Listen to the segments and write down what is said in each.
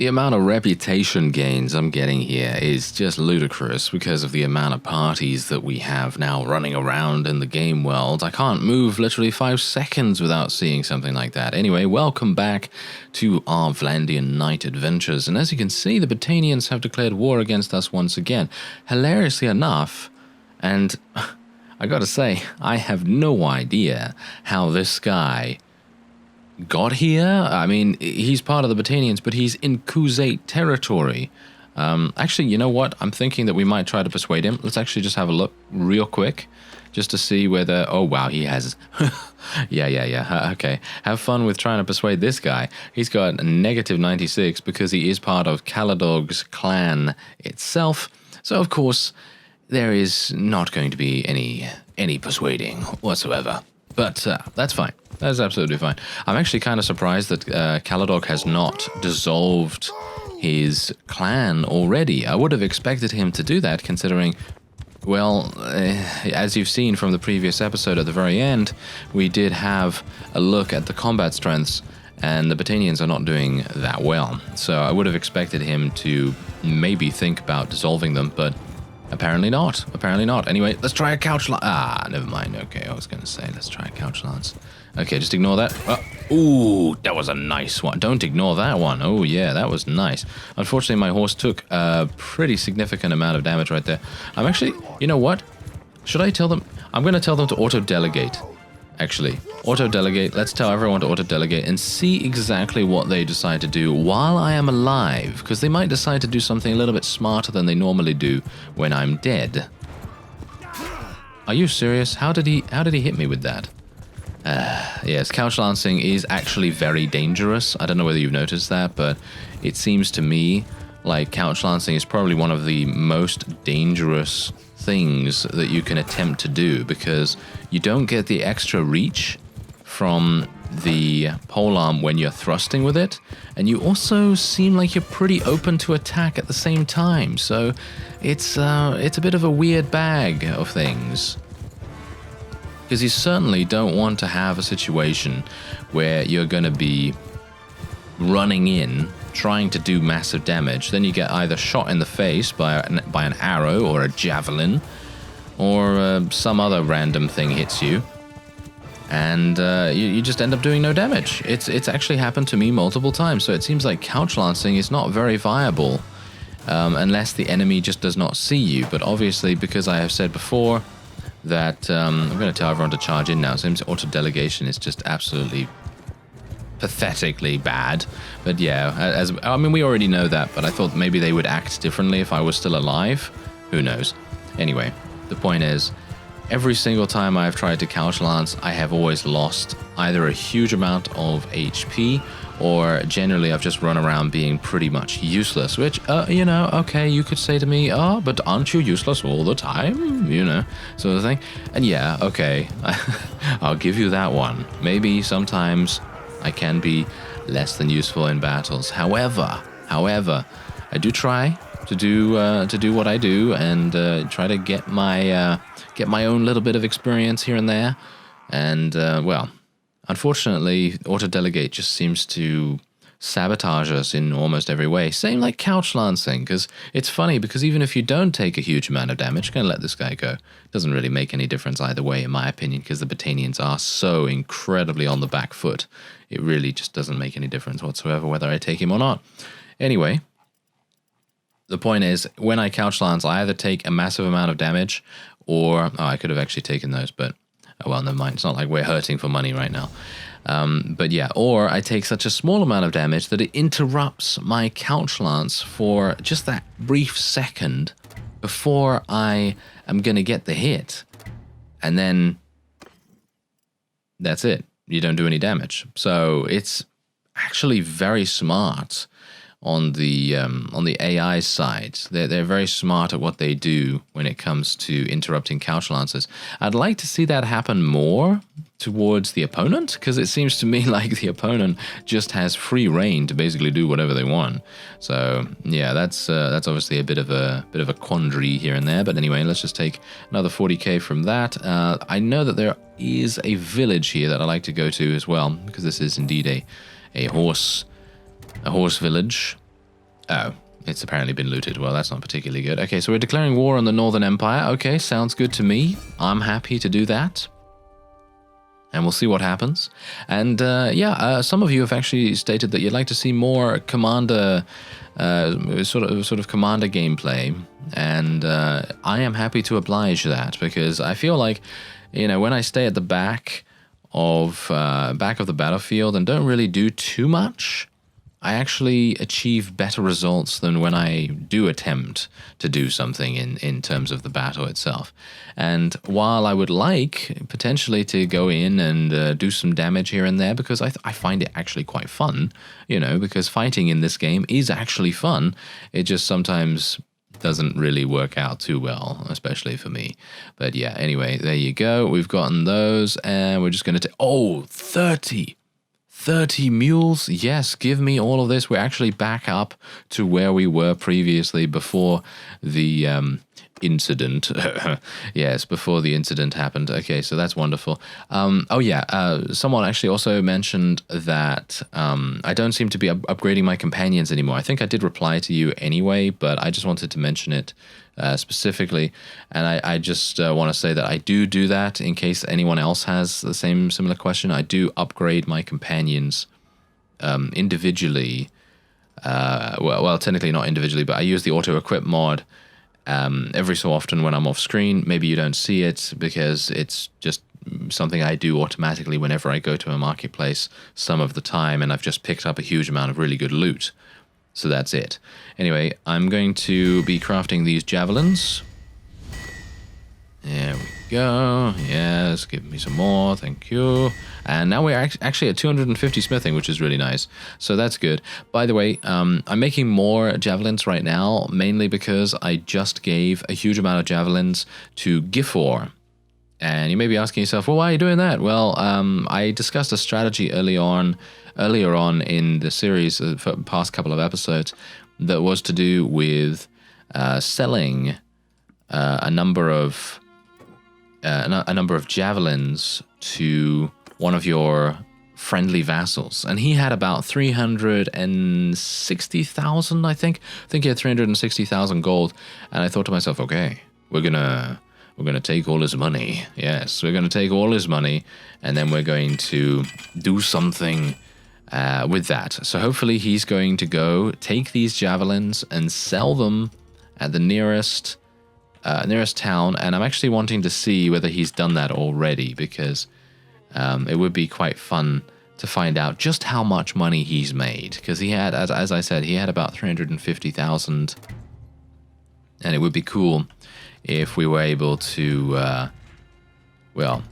The amount of reputation gains I'm getting here is just ludicrous because of the amount of parties that we have now running around in the game world. I can't move literally 5 seconds without seeing something like that. Anyway, welcome back to our Vlandian Night adventures. And as you can see, the Botanians have declared war against us once again. Hilariously enough, and I gotta say, I have no idea how this guy got here. I mean, he's part of the Botanians, but he's in Khuzait territory. Actually, you know what? I'm thinking that we might try to persuade him. Let's actually just have a look real quick, just to see whether... Oh, wow, he has... yeah. Okay. Have fun with trying to persuade this guy. He's got a negative 96 because he is part of Caladog's clan itself. So, of course, there is not going to be any persuading whatsoever. But that's fine. That's absolutely fine. I'm actually kind of surprised that Calog has not dissolved his clan already. I would have expected him to do that, considering, well, as you've seen from the previous episode at the very end, we did have a look at the combat strengths, and the Botanians are not doing that well. So I would have expected him to maybe think about dissolving them, but apparently not. Apparently not. Anyway, let's try a couch lance. Ah, never mind. Okay, I was going to say, let's try a couch lance. Okay, just ignore that. Ooh, that was a nice one. Don't ignore that one. Oh, yeah, that was nice. Unfortunately, my horse took a pretty significant amount of damage right there. I'm actually... You know what? Should I tell them... I'm going to tell them to auto-delegate. Actually, auto-delegate. Let's tell everyone to auto-delegate and see exactly what they decide to do while I am alive, because they might decide to do something a little bit smarter than they normally do when I'm dead. Are you serious? How did he hit me with that? Yes, couch lancing is actually very dangerous. I don't know whether you've noticed that, but it seems to me like couch lancing is probably one of the most dangerous things that you can attempt to do, because you don't get the extra reach from the polearm when you're thrusting with it, and you also seem like you're pretty open to attack at the same time, so it's a bit of a weird bag of things. Because you certainly don't want to have a situation where you're going to be running in, trying to do massive damage, then you get either shot in the face by an arrow or a javelin, or some other random thing hits you, and you just end up doing no damage. It's actually happened to me multiple times, so it seems like couch lancing is not very viable unless the enemy just does not see you. But obviously, because I have said before that I'm going to tell everyone to charge in now, since auto-delegation is just absolutely pathetically bad. But yeah, I mean, we already know that, but I thought maybe they would act differently if I was still alive. Who knows? Anyway, the point is, every single time I've tried to couch lance, I have always lost either a huge amount of HP, or generally I've just run around being pretty much useless, which, you know, okay, you could say to me, oh, but aren't you useless all the time? You know, sort of thing. And yeah, okay, I'll give you that one. Maybe sometimes I can be less than useful in battles. However, I do try to do what I do, and try to get my own little bit of experience here and there. And well, unfortunately, auto-delegate just seems to sabotage us in almost every way. Same like couch lancing, because it's funny, because even if you don't take a huge amount of damage, you're going to let this guy go. It doesn't really make any difference either way, in my opinion, because the Botanians are so incredibly on the back foot. It really just doesn't make any difference whatsoever whether I take him or not. Anyway, the point is, when I couch lance, I either take a massive amount of damage, or... Oh, I could have actually taken those, but... Oh, well, never mind. It's not like we're hurting for money right now. But yeah, or I take such a small amount of damage that it interrupts my couch lance for just that brief second before I am going to get the hit. And then that's it. You don't do any damage. So it's actually very smart on the AI side. They're very smart at what they do when it comes to interrupting couch lancers. I'd like to see that happen more towards the opponent, because it seems to me like the opponent just has free reign to basically do whatever they want. So yeah, that's obviously a bit of a quandary here and there. But anyway, let's just take another 40k from that. I know that there is a village here that I like to go to as well, because this is indeed a horse village. Oh, it's apparently been looted. Well, that's not particularly good. Okay, so we're declaring war on the Northern Empire. Okay, sounds good to me. I'm happy to do that. And we'll see what happens. And some of you have actually stated that you'd like to see more commander, sort of commander gameplay. And I am happy to oblige that, because I feel like, you know, when I stay at the back of the battlefield and don't really do too much, I actually achieve better results than when I do attempt to do something in terms of the battle itself. And while I would like potentially to go in and do some damage here and there, because I find it actually quite fun, you know, because fighting in this game is actually fun, it just sometimes doesn't really work out too well, especially for me. But yeah, anyway, there you go. We've gotten those, and we're just going to take... Oh, 30 mules? Yes, give me all of this. We're actually back up to where we were previously before the incident. Yes, before the incident happened. Okay, so that's wonderful. Someone actually also mentioned that I don't seem to be upgrading my companions anymore. I think I did reply to you anyway, but I just wanted to mention it specifically, and I just want to say that I do that in case anyone else has the similar question. I do upgrade my companions individually. Well, technically not individually, but I use the auto-equip mod every so often when I'm off screen. Maybe you don't see it because it's just something I do automatically whenever I go to a marketplace some of the time, and I've just picked up a huge amount of really good loot. So that's it. Anyway, I'm going to be crafting these javelins. There we go. Yes, give me some more. Thank you. And now we're actually at 250 smithing, which is really nice. So that's good. By the way, I'm making more javelins right now, mainly because I just gave a huge amount of javelins to Gifor. And you may be asking yourself, well, why are you doing that? Well, I discussed a strategy earlier on in the series for the past couple of episodes that was to do with selling a number of javelins to one of your friendly vassals, and he had about 360,000, I think he had 360,000 gold, and I thought to myself, okay, we're gonna take all his money. Yes, we're gonna take all his money, and then we're going to do something with that. So hopefully he's going to go take these javelins and sell them at the nearest town, and I'm actually wanting to see whether he's done that already, because it would be quite fun to find out just how much money he's made, because he had, as I said, he had about 350,000, and it would be cool if we were able to, well,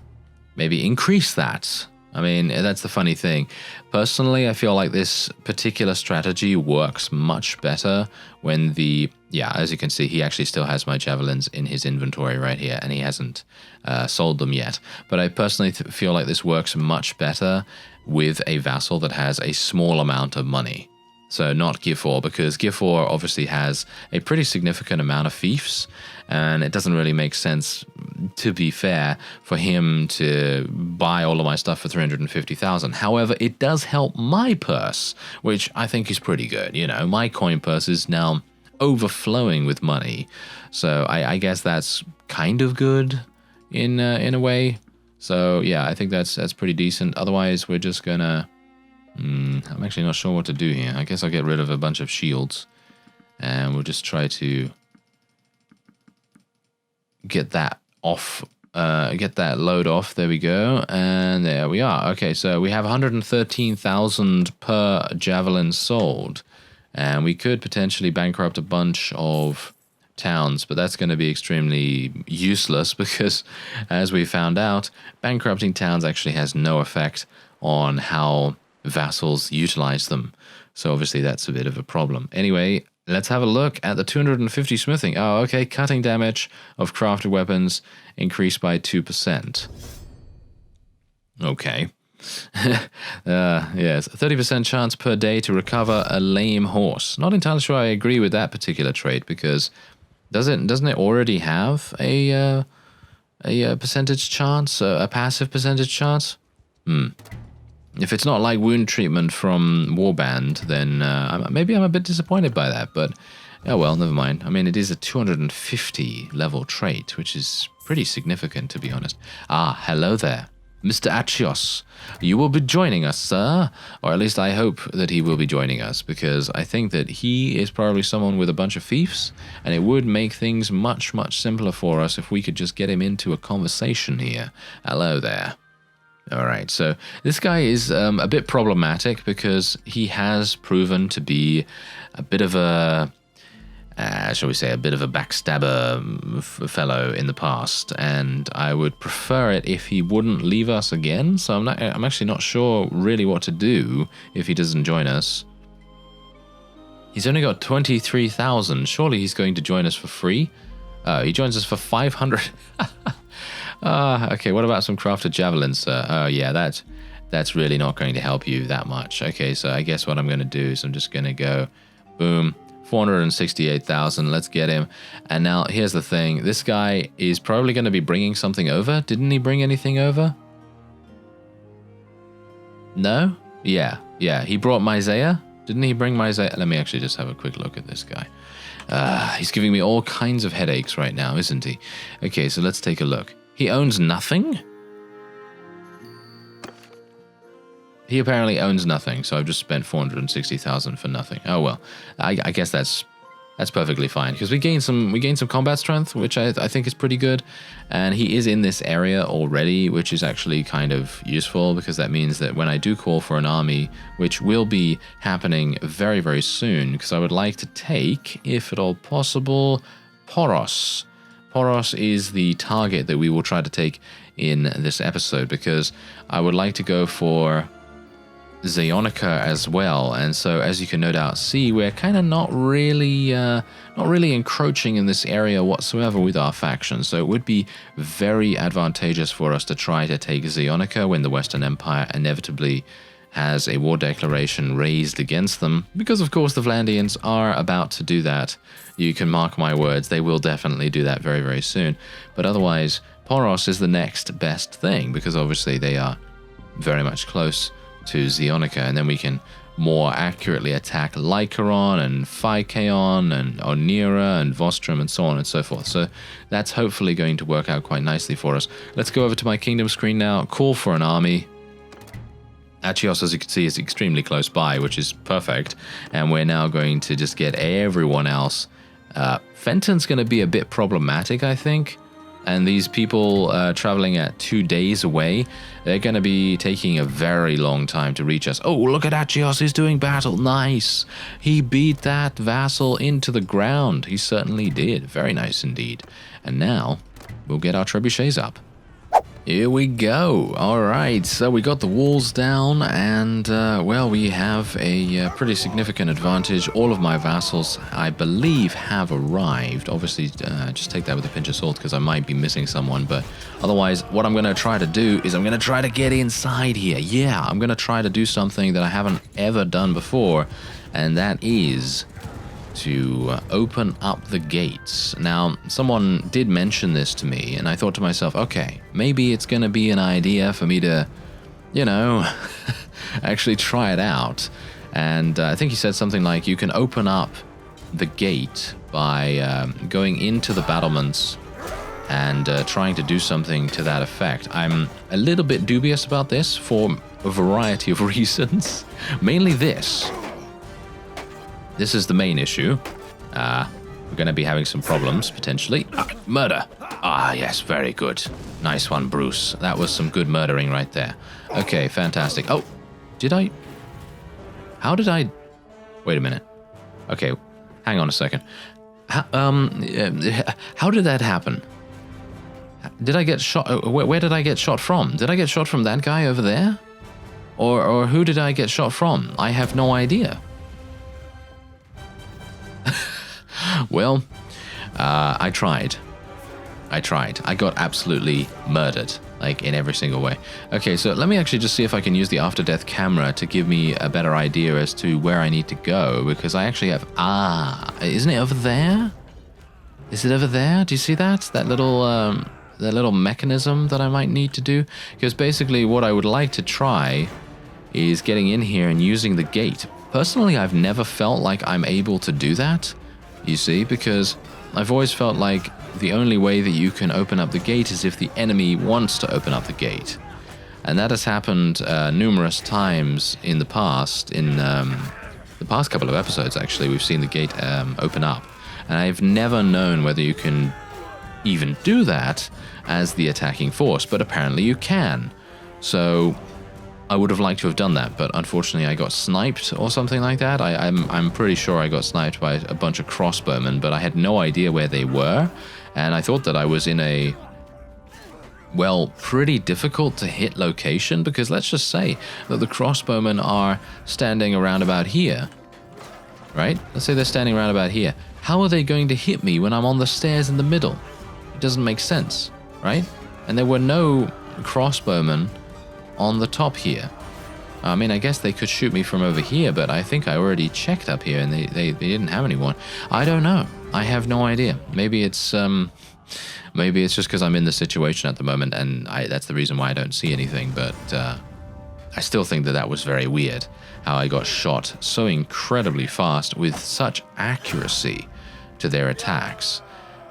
maybe increase that. I mean, that's the funny thing. Personally, I feel like this particular strategy works much better when as you can see, he actually still has my javelins in his inventory right here, and he hasn't sold them yet. But I personally feel like this works much better with a vassal that has a small amount of money. So not Gifor, because Gifor obviously has a pretty significant amount of fiefs, and it doesn't really make sense, to be fair, for him to buy all of my stuff for 350,000. However, it does help my purse, which I think is pretty good. You know, my coin purse is now overflowing with money, so I guess that's kind of good in a way. So yeah, I think that's pretty decent. Otherwise, we're just gonna... I'm actually not sure what to do here. I guess I'll get rid of a bunch of shields, and we'll just try to get that off, get that load off. There we go, and there we are. Okay, so we have 113,000 per javelin sold, and we could potentially bankrupt a bunch of towns, but that's going to be extremely useless because, as we found out, bankrupting towns actually has no effect on how vassals utilize them. So obviously that's a bit of a problem. Anyway, let's have a look at the 250 smithing. Oh, okay, cutting damage of crafted weapons increased by 2%. Okay. Yes, 30% chance per day to recover a lame horse. Not entirely sure I agree with that particular trait, because doesn't it already have a percentage chance, a passive percentage chance? If it's not like wound treatment from Warband, then maybe I'm a bit disappointed by that, but oh well, never mind. I mean, it is a 250 level trait, which is pretty significant, to be honest. Ah, hello there. Mr. Achios, you will be joining us, sir. Or at least I hope that he will be joining us, because I think that he is probably someone with a bunch of fiefs, and it would make things much, much simpler for us if we could just get him into a conversation here. Hello there. Alright, so this guy is a bit problematic because he has proven to be a bit of a, shall we say, a bit of a backstabber fellow in the past, and I would prefer it if he wouldn't leave us again, so I'm actually not sure really what to do if he doesn't join us. He's only got 23,000, surely he's going to join us for free? Oh, he joins us for 500. Okay, what about some crafted javelins, sir? Oh, yeah, that's really not going to help you that much. Okay, so I guess what I'm going to do is I'm just going to go, boom, 468,000, let's get him. And now, here's the thing. This guy is probably going to be bringing something over. Didn't he bring anything over? No? Yeah, he brought Myzea. Didn't he bring Myzea? Let me actually just have a quick look at this guy. He's giving me all kinds of headaches right now, isn't he? Okay, so let's take a look. He owns nothing? He apparently owns nothing, so I've just spent 460,000 for nothing. Oh well, I guess that's perfectly fine, because we gained some combat strength, which I think is pretty good, and he is in this area already, which is actually kind of useful, because that means that when I do call for an army, which will be happening very, very soon, because I would like to take, if at all possible, Poros. Poros is the target that we will try to take in this episode, because I would like to go for ZEONICA as well, and so as you can no doubt see, we're kind of not really encroaching in this area whatsoever with our faction, so it would be very advantageous for us to try to take ZEONICA when the Western Empire inevitably has a war declaration raised against them, because of course the Vlandians are about to do that. You can mark my words, they will definitely do that very, very soon. But otherwise, Poros is the next best thing, because obviously they are very much close to ZEONICA, and then we can more accurately attack Lycaron and Phykeon and Onira and Vostrum and so on and so forth. So that's hopefully going to work out quite nicely for us. Let's go over to my kingdom screen now, call for an army. Achios, as you can see, is extremely close by, which is perfect, and we're now going to just get everyone else. Fenton's going to be a bit problematic, I think, and these people traveling at 2 days away, they're going to be taking a very long time to reach us. Oh, look at Achios, he's doing battle. Nice. He beat that vassal into the ground. He certainly did. Very nice indeed. And now we'll get our trebuchets up. Here we go. All right, so we got the walls down, and well, we have a pretty significant advantage. All of my vassals, I believe, have arrived. Obviously, just take that with a pinch of salt, because I might be missing someone, but otherwise, what I'm going to try to do is I'm going to try to get inside here. Yeah, I'm going to try to do something that I haven't ever done before, and that is to open up the gates. Now, someone did mention this to me, and I thought to myself, okay, maybe it's going to be an idea for me to, you know, actually try it out. And I think he said something like, you can open up the gate by going into the battlements and trying to do something to that effect. I'm a little bit dubious about this for a variety of reasons. Mainly this. This is the main issue. We're going to be having some problems, potentially. Murder. Ah, yes, very good. Nice one, Bruce. That was some good murdering right there. Okay, fantastic. Oh, did I... How did I... Wait a minute. Okay, hang on a second. How did that happen? Did I get shot... Where did I get shot from? Did I get shot from that guy over there? Or who did I get shot from? I have no idea. Well, I tried. I got absolutely murdered, like in every single way. Okay, so let me actually just see if I can use the after-death camera to give me a better idea as to where I need to go, because I actually have... Ah, isn't it over there? Is it over there? Do you see that? That little mechanism that I might need to do? Because basically what I would like to try is getting in here and using the gate. Personally, I've never felt like I'm able to do that, you see, because I've always felt like the only way that you can open up the gate is if the enemy wants to open up the gate. And that has happened numerous times in the past. In the past couple of episodes, actually, we've seen the gate open up. And I've never known whether you can even do that as the attacking force, but apparently you can. So I would have liked to have done that, but unfortunately I got sniped or something like that. I'm pretty sure I got sniped by a bunch of crossbowmen, but I had no idea where they were, and I thought that I was in a, well, pretty difficult to hit location, because let's just say that the crossbowmen are standing around about here, right? Let's say they're standing around about here. How are they going to hit me when I'm on the stairs in the middle? It doesn't make sense, right? And there were no crossbowmen on the top here. I mean, I guess they could shoot me from over here, but I think I already checked up here and they didn't have anyone. I don't know. I have no idea. Maybe it's just because I'm in the situation at the moment and that's the reason why I don't see anything, but I still think that was very weird, how I got shot so incredibly fast with such accuracy to their attacks.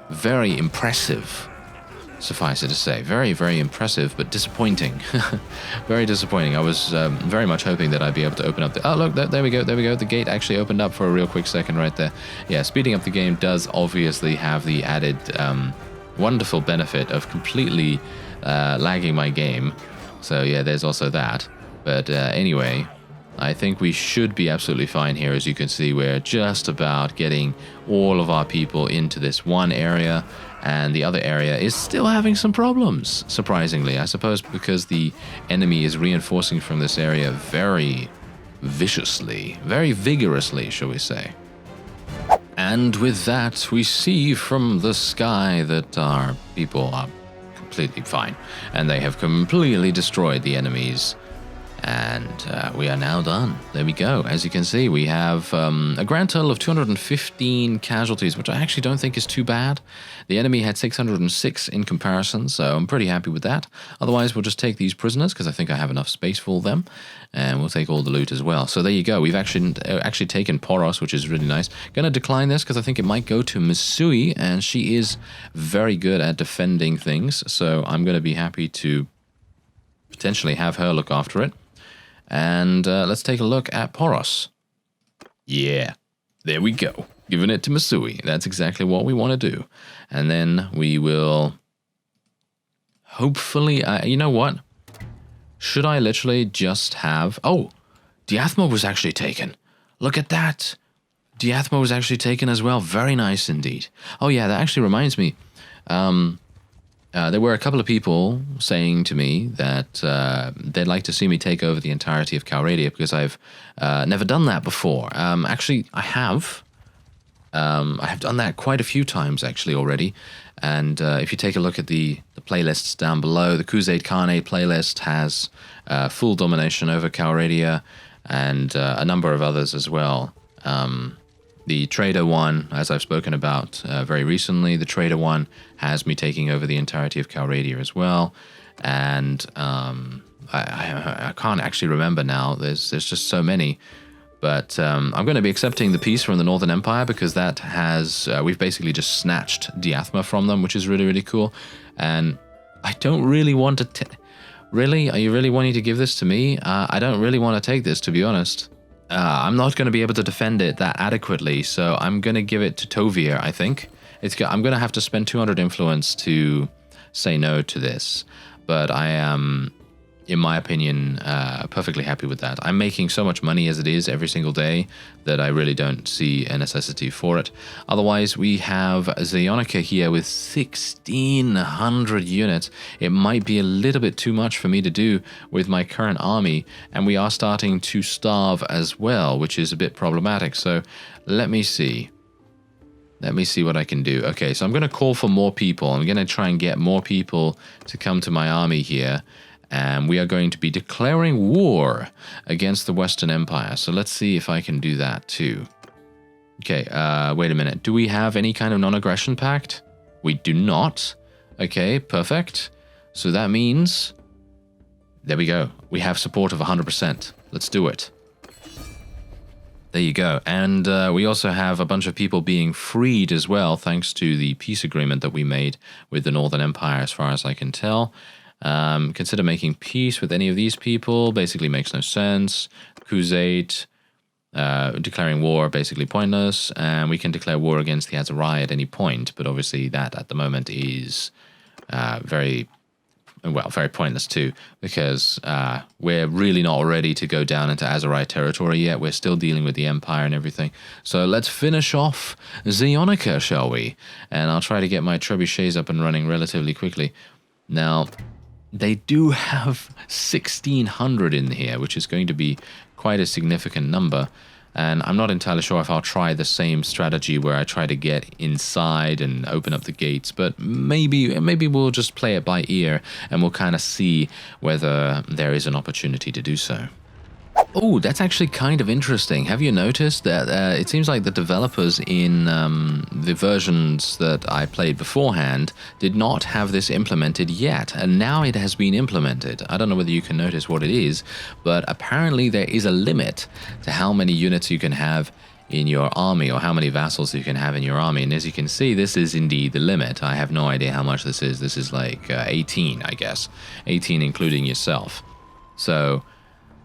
Very impressive, suffice it to say. Very, very impressive, but disappointing. Very disappointing. I was very much hoping that I'd be able to open up the... Oh, look, there we go, there we go. The gate actually opened up for a real quick second right there. Yeah, speeding up the game does obviously have the added wonderful benefit of completely lagging my game. So yeah, there's also that. But anyway, I think we should be absolutely fine here. As you can see, we're just about getting all of our people into this one area, and the other area is still having some problems, surprisingly. I suppose because the enemy is reinforcing from this area very viciously, very vigorously, shall we say. And with that, we see from the sky that our people are completely fine, and they have completely destroyed the enemies. And we are now done. There we go. As you can see, we have a grand total of 215 casualties, which I actually don't think is too bad. The enemy had 606 in comparison, so I'm pretty happy with that. Otherwise, we'll just take these prisoners, because I think I have enough space for them. And we'll take all the loot as well. So there you go. We've actually taken Poros, which is really nice. Going to decline this, because I think it might go to Misui, and she is very good at defending things. So I'm going to be happy to potentially have her look after it. And let's take a look at Poros. Yeah, there we go. Giving it to Misui. That's exactly what we want to do. And then we will hopefully... you know what? Should I literally just have... Oh, Diathma was actually taken. Look at that. Diathma was actually taken as well. Very nice indeed. Oh yeah, that actually reminds me. There were a couple of people saying to me that they'd like to see me take over the entirety of Calradia, because I've never done that before. Actually, I have. I have done that quite a few times, actually, already. And if you take a look at the playlists down below, the Khuzait Khanate playlist has full domination over Calradia, and a number of others as well. The Trader one, as I've spoken about very recently, the Trader one has me taking over the entirety of Calradia as well. And I can't actually remember now. There's just so many. But I'm going to be accepting the peace from the Northern Empire, because that has... we've basically just snatched Diathma from them, which is really, really cool. And I don't really want to... Really? Are you really wanting to give this to me? I don't really want to take this, to be honest. I'm not going to be able to defend it that adequately, so I'm going to give it to Tovier, I think. I'm going to have to spend 200 influence to say no to this, but I am, in my opinion, perfectly happy with that. I'm making so much money as it is every single day that I really don't see a necessity for it. Otherwise, we have ZEONICA here with 1,600 units. It might be a little bit too much for me to do with my current army, and we are starting to starve as well, which is a bit problematic. So let me see. Let me see what I can do. Okay, so I'm going to call for more people. I'm going to try and get more people to come to my army here. And we are going to be declaring war against the Western Empire. So let's see if I can do that too. Okay, wait a minute. Do we have any kind of non-aggression pact? We do not. Okay, perfect. So that means... There we go. We have support of 100%. Let's do it. There you go. And we also have a bunch of people being freed as well, thanks to the peace agreement that we made with the Northern Empire, as far as I can tell. Consider making peace with any of these people. Basically makes no sense. Crusade, declaring war, basically pointless. And we can declare war against the Aserai at any point, but obviously that at the moment is very pointless too, because we're really not ready to go down into Aserai territory yet. We're still dealing with the Empire and everything. So let's finish off ZEONICA, shall we? And I'll try to get my trebuchets up and running relatively quickly. Now, they do have 1,600 in here, which is going to be quite a significant number. And I'm not entirely sure if I'll try the same strategy where I try to get inside and open up the gates, but maybe we'll just play it by ear and we'll kind of see whether there is an opportunity to do so. Oh, that's actually kind of interesting. Have you noticed that it seems like the developers in the versions that I played beforehand did not have this implemented yet, and now it has been implemented. I don't know whether you can notice what it is, but apparently there is a limit to how many units you can have in your army, or how many vassals you can have in your army. And as you can see, this is indeed the limit. I have no idea how much this is. This is like 18, I guess. 18 including yourself. So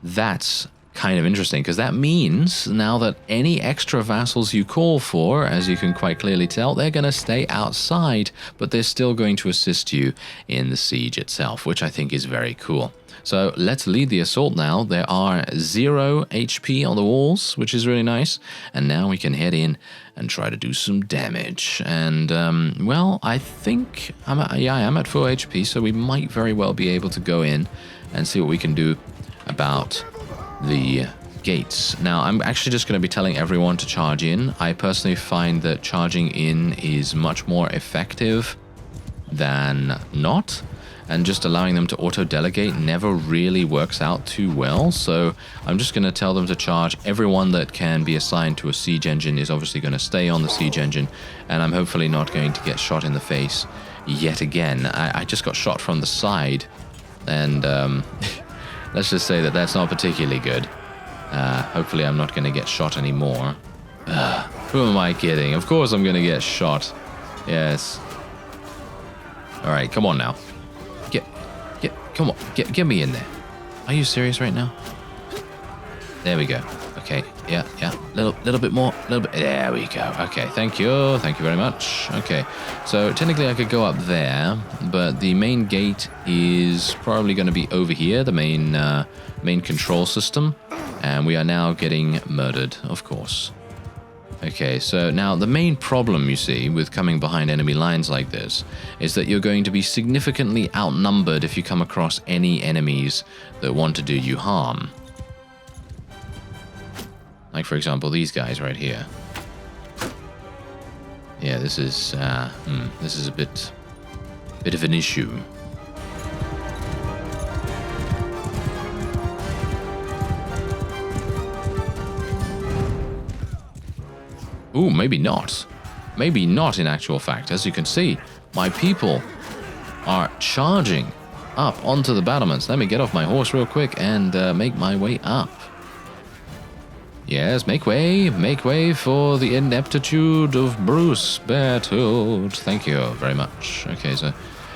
that's kind of interesting, because that means now that any extra vassals you call for, as you can quite clearly tell, they're going to stay outside, but they're still going to assist you in the siege itself, which I think is very cool. So let's lead the assault now. There are 0 HP on the walls, which is really nice, and now we can head in and try to do some damage. And well, I think I'm at full HP, so we might very well be able to go in and see what we can do about the gates. Now, I'm actually just going to be telling everyone to charge in. I personally find that charging in is much more effective than not, and just allowing them to auto-delegate never really works out too well. So I'm just going to tell them to charge. Everyone that can be assigned to a siege engine is obviously going to stay on the siege engine, and I'm hopefully not going to get shot in the face yet again. I just got shot from the side, and let's just say that that's not particularly good. Hopefully I'm not going to get shot anymore. Who am I kidding? Of course I'm going to get shot. Yes. Alright, come on now. Come on, get me in there. Are you serious right now? There we go. Okay, yeah. Little bit more, there we go. Okay, thank you very much. Okay, so technically I could go up there, but the main gate is probably going to be over here, the main control system, and we are now getting murdered, of course. Okay, so now the main problem, you see, with coming behind enemy lines like this is that you're going to be significantly outnumbered if you come across any enemies that want to do you harm. Like, for example, these guys right here. Yeah, this is a bit of an issue. Ooh, maybe not. Maybe not in actual fact. As you can see, my people are charging up onto the battlements. Let me get off my horse real quick and make my way up. Yes, make way for the ineptitude of Bruce Bertold. Thank you very much. Okay, so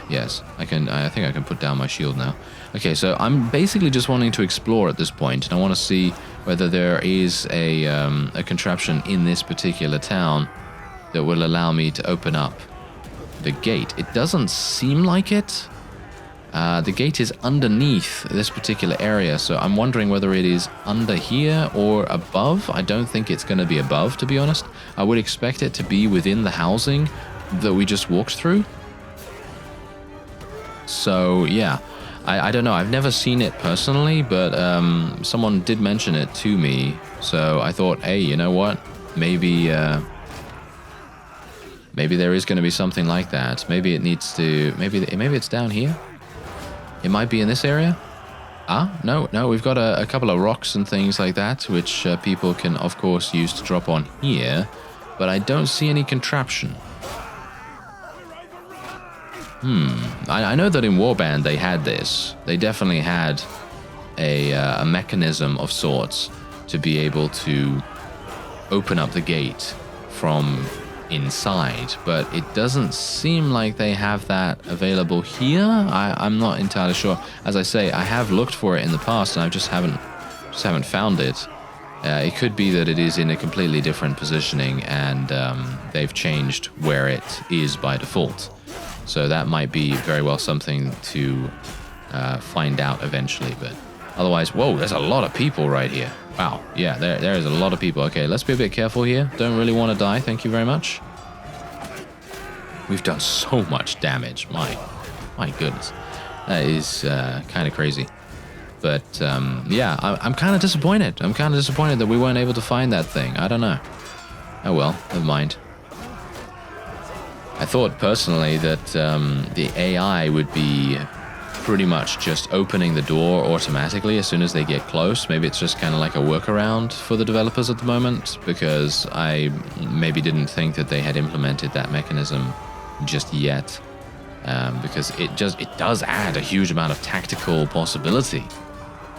yes, I think I can put down my shield now. Okay, so I'm basically just wanting to explore at this point, and I want to see whether there is a contraption in this particular town that will allow me to open up the gate. It doesn't seem like it. The gate is underneath this particular area, so I'm wondering whether it is under here or above. I don't think it's going to be above, to be honest. I would expect it to be within the housing that we just walked through. So, yeah. I don't know. I've never seen it personally, but someone did mention it to me. So I thought, hey, you know what? Maybe there is going to be something like that. Maybe it needs to... Maybe it's down here? It might be in this area? No, we've got a couple of rocks and things like that, which people can, of course, use to drop on here. But I don't see any contraption. I know that in Warband they had this. They definitely had a mechanism of sorts to be able to open up the gate from inside, but it doesn't seem like they have that available here. I'm not entirely sure. As I say, I have looked for it in the past and I just haven't found it. It could be that it is in a completely different positioning and they've changed where it is by default. So that might be very well something to find out eventually. But otherwise, whoa, there's a lot of people right here. Wow, yeah, there is a lot of people. Okay, let's be a bit careful here. Don't really want to die, thank you very much. We've done so much damage, my goodness. That is kind of crazy. But yeah, I'm kind of disappointed. I'm kind of disappointed that we weren't able to find that thing. I don't know. Oh well, never mind. I thought personally that the AI would be pretty much just opening the door automatically as soon as they get close. Maybe it's just kind of like a workaround for the developers at the moment, because I maybe didn't think that they had implemented that mechanism just yet. Because it does add a huge amount of tactical possibility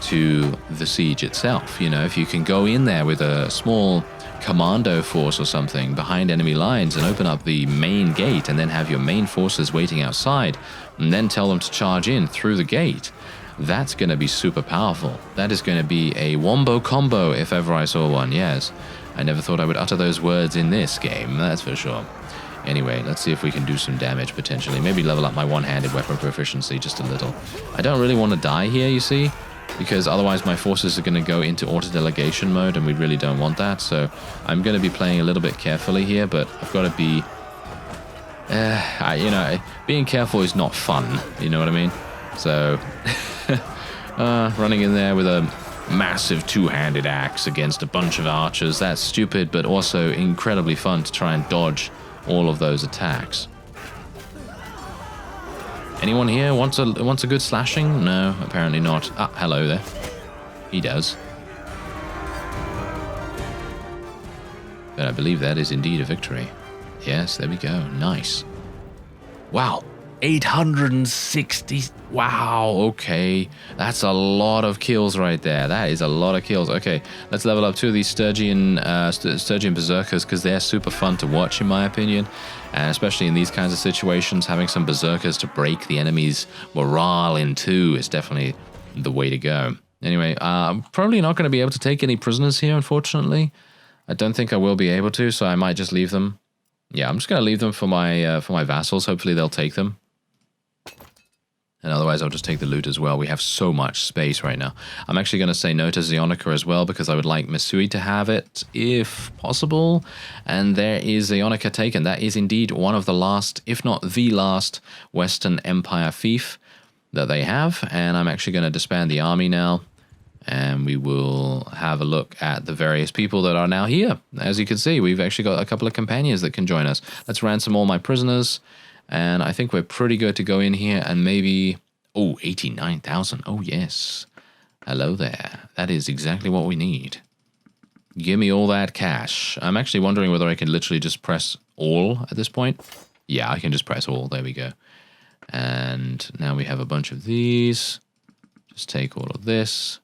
to the siege itself. You know, if you can go in there with a small commando force or something behind enemy lines and open up the main gate and then have your main forces waiting outside and then tell them to charge in through the gate, that's going to be super powerful. That is going to be a wombo combo if ever I saw one. Yes, I never thought I would utter those words in this game, that's for sure. Anyway, let's see if we can do some damage potentially. Maybe level up my one-handed weapon proficiency just a little. I don't really want to die here, you see, because otherwise my forces are going to go into auto-delegation mode and we really don't want that. So I'm going to be playing a little bit carefully here, but I've got to be... you know, being careful is not fun, you know what I mean? So, running in there with a massive two-handed axe against a bunch of archers, that's stupid, but also incredibly fun to try and dodge all of those attacks. Anyone here wants a good slashing? No, apparently not. Ah, hello there. He does. But I believe that is indeed a victory. Yes, there we go. Nice. Wow. 860. Wow, okay. That's a lot of kills right there. That is a lot of kills. Okay, let's level up two of these Sturgian Berserkers, because they're super fun to watch in my opinion. And especially in these kinds of situations, having some Berserkers to break the enemy's morale in two is definitely the way to go. Anyway, I'm probably not going to be able to take any prisoners here, unfortunately. I don't think I will be able to, so I might just leave them. Yeah, I'm just going to leave them for my vassals. Hopefully they'll take them. And otherwise, I'll just take the loot as well. We have so much space right now. I'm actually going to say no to ZEONICA as well, because I would like Mattchu to have it, if possible. And there is ZEONICA taken. That is indeed one of the last, if not the last, Western Empire fief that they have. And I'm actually going to disband the army now. And we will have a look at the various people that are now here. As you can see, we've actually got a couple of companions that can join us. Let's ransom all my prisoners. And I think we're pretty good to go in here and maybe... Oh, 89,000. Oh, yes. Hello there. That is exactly what we need. Give me all that cash. I'm actually wondering whether I can literally just press all at this point. Yeah, I can just press all. There we go. And now we have a bunch of these. Just take all of this.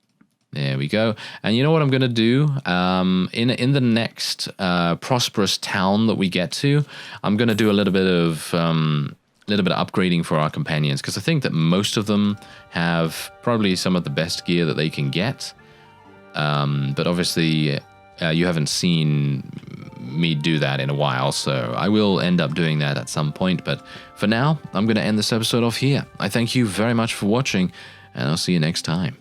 There we go. And you know what I'm going to do? In the next prosperous town that we get to, I'm going to do a little bit of upgrading for our companions, because I think that most of them have probably some of the best gear that they can get. But obviously, you haven't seen me do that in a while, so I will end up doing that at some point. But for now, I'm going to end this episode off here. I thank you very much for watching, and I'll see you next time.